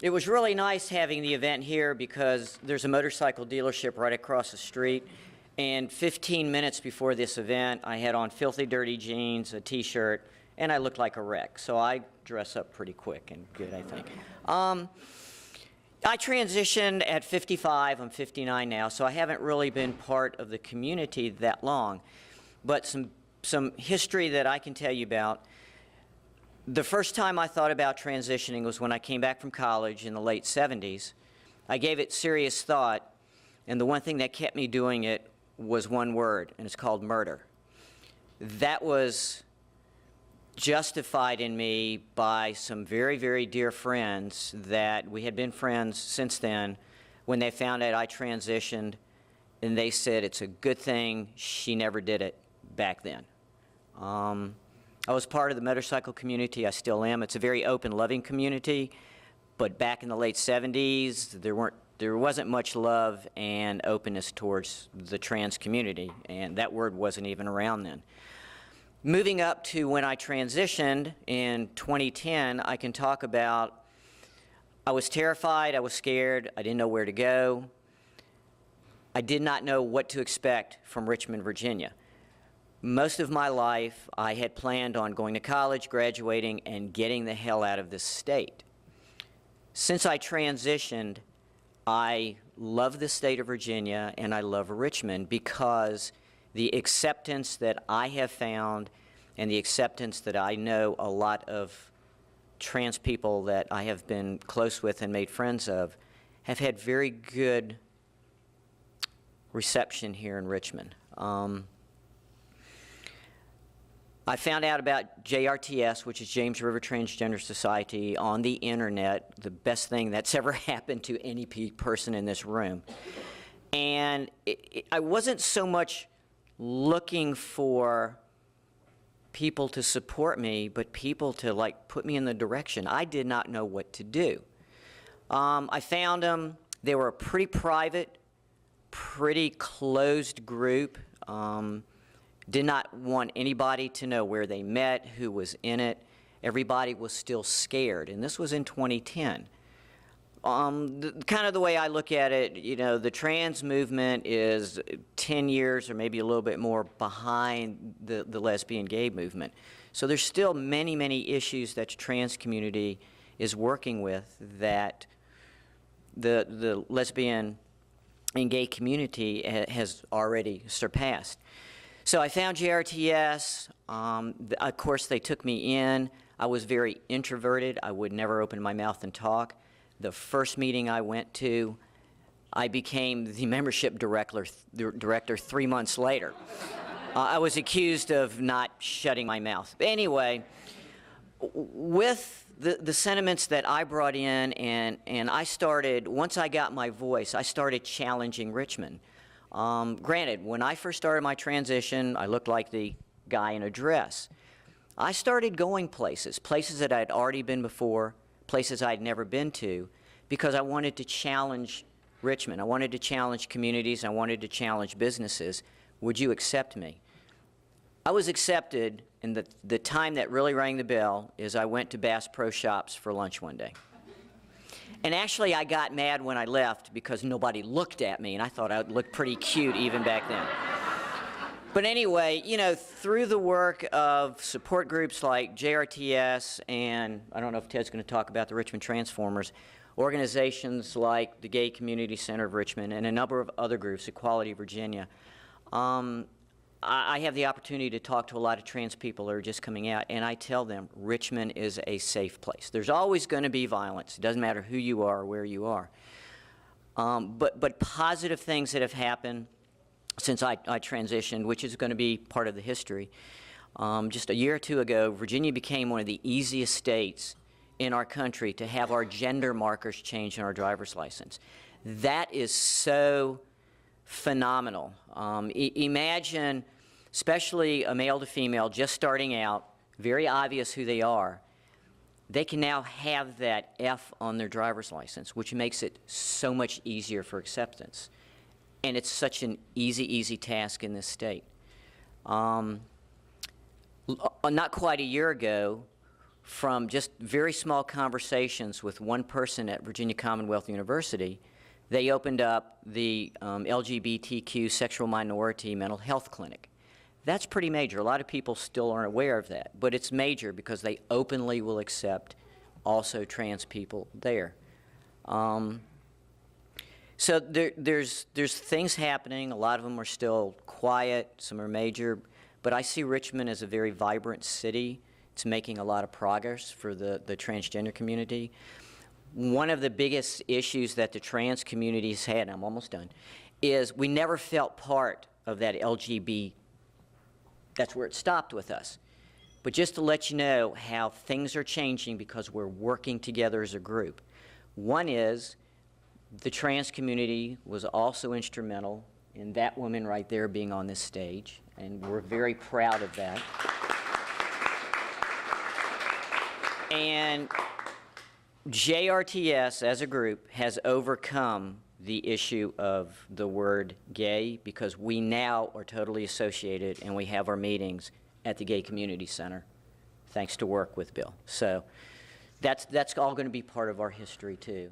It was really nice having the event here because there's a motorcycle dealership right across the street, and 15 minutes before this event, I had on filthy dirty jeans, a t-shirt, and I looked like a wreck. So I dress up pretty quick and good, I think. I transitioned at 55. I'm 59 now, so I haven't really been part of the community that long. But some history that I can tell you about. The first time I thought about transitioning was when I came back from college in the late 70s. I gave it serious thought, and the one thing that kept me doing it was one word, and it's called murder. That was justified in me by some very, very dear friends that we had been friends since then when they found out I transitioned, and they said it's a good thing she never did it back then. I was part of the motorcycle community. I still am. It's a very open, loving community, but back in the late 70s, there wasn't much love and openness towards the trans community, and that word wasn't even around then. Moving up to when I transitioned in 2010, I can talk about I was terrified, I was scared, I didn't know where to go. I did not know what to expect from Richmond, Virginia. Most of my life, I had planned on going to college, graduating, and getting the hell out of this state. Since I transitioned, I love the state of Virginia and I love Richmond because the acceptance that I have found and the acceptance that I know a lot of trans people that I have been close with and made friends of have had very good reception here in Richmond. I found out about JRTS, which is James River Transgender Society, on the internet, the best thing that's ever happened to any person in this room. And I wasn't so much looking for people to support me, but people to like put me in the direction. I did not know what to do. I found them. They were a pretty private, pretty closed group. Did not want anybody to know where they met, who was in it. Everybody was still scared, and this was in 2010. Kind of the way I look at it, you know, the trans movement is 10 years or maybe a little bit more behind the lesbian gay movement. So there's still many, many issues that the trans community is working with that the lesbian and gay community has already surpassed. So I found JRTS. Of course, they took me in. I was very introverted. I would never open my mouth and talk. The first meeting I went to, I became the membership director 3 months later. I was accused of not shutting my mouth. Anyway, with the sentiments that I brought in, and I started, once I got my voice, I started challenging Richmond. Granted, when I first started my transition, I looked like the guy in a dress. I started going places that I'd already been before, places I'd never been to, because I wanted to challenge Richmond. I wanted to challenge communities. I wanted to challenge businesses. Would you accept me? I was accepted, and the time that really rang the bell is I went to Bass Pro Shops for lunch one day. And actually, I got mad when I left because nobody looked at me, and I thought I looked pretty cute even back then. But anyway, you know, through the work of support groups like JRTS, and I don't know if Ted's going to talk about the Richmond Transformers, organizations like the Gay Community Center of Richmond, and a number of other groups, Equality Virginia, I have the opportunity to talk to a lot of trans people that are just coming out, and I tell them Richmond is a safe place. There's always going to be violence. It doesn't matter who you are or where you are. But positive things that have happened since I transitioned, which is going to be part of the history. Just a year or two ago, Virginia became one of the easiest states in our country to have our gender markers changed in our driver's license. That is so phenomenal. Imagine, especially a male to female just starting out, very obvious who they are. They can now have that F on their driver's license, which makes it so much easier for acceptance. And it's such an easy task in this state. Not quite a year ago, from just very small conversations with one person at Virginia Commonwealth University, they opened up the LGBTQ sexual minority mental health clinic. That's pretty major. A lot of people still aren't aware of that, but it's major because they openly will accept also trans people there. So there's things happening. A lot of them are still quiet. Some are major. But I see Richmond as a very vibrant city. It's making a lot of progress for the transgender community. One of the biggest issues that the trans community's had, and I'm almost done, is we never felt part of that LGBT. That's where it stopped with us. But just to let you know how things are changing because we're working together as a group. One is the trans community was also instrumental in that woman right there being on this stage, and we're very proud of that. And JRTS as a group has overcome the issue of the word gay because we now are totally associated and we have our meetings at the Gay Community Center, thanks to work with Bill. So that's all going to be part of our history too.